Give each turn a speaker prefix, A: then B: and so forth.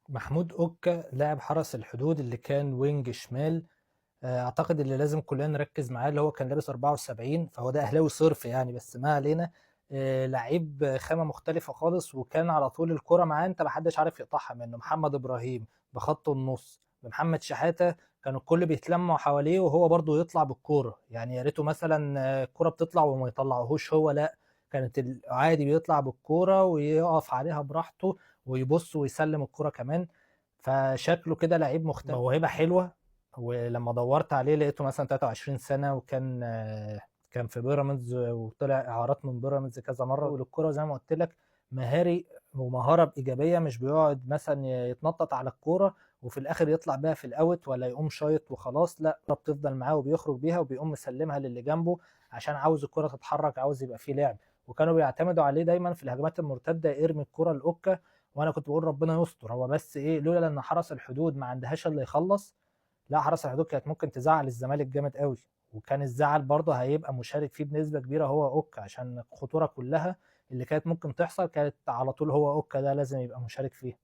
A: محمود اوكا لاعب حرس الحدود اللي كان وينج شمال. اعتقد اللي لازم كلنا نركز معاه اللي هو كان لابس 74، فهو ده اهلاوي صرف يعني، بس ما علينا. لعيب خامة مختلفة خالص، وكان على طول الكرة معاه انت محدش عارف يقطعها منه. محمد ابراهيم بخط النص بمحمد شحاتة، كانوا الكل بيتلموا حواليه وهو برضو يطلع بالكورة. يعني يا ريته مثلا الكورة بتطلع وما يطلعهوش هو، لا، كانت عادي بيطلع بالكورة ويقف عليها براحته ويبص ويسلم الكورة كمان. فشكله كده لعيب مختلف، موهبة حلوة. ولما دورت عليه لقيته مثلا 23 سنة، وكان كان في بيراميدز وطلع اعارات من بيراميدز كذا مرة. وللكرة زي ما قلت لك مهاري ومهارة بإيجابية، مش بيقعد مثلا يتنطط على الكورة وفي الآخر يطلع بيها في الأوت ولا يقوم شايط وخلاص، لا، الكرة بتفضل معاه وبيخرج بيها وبيقوم مسلمها للي جنبه عشان عاوز الكرة تتحرك، عاوز يبقى فيه لعب. وكانوا بيعتمدوا عليه دايما في الهجمات المرتدة، ارمي الكرة لأوكا. وانا كنت بقول ربنا يستر، هو بس ايه، لولا ان حرس الحدود ما عندهاش اللي يخلص، لا، حرس الحدود كانت ممكن تزعل الزمالك جامد قوي. وكان الزعل برضه هيبقى مشارك فيه بنسبة كبيرة هو اوكا، عشان الخطورة كلها اللي كانت ممكن تحصل كانت على طول هو اوكا ده لازم يبقى مشارك فيها.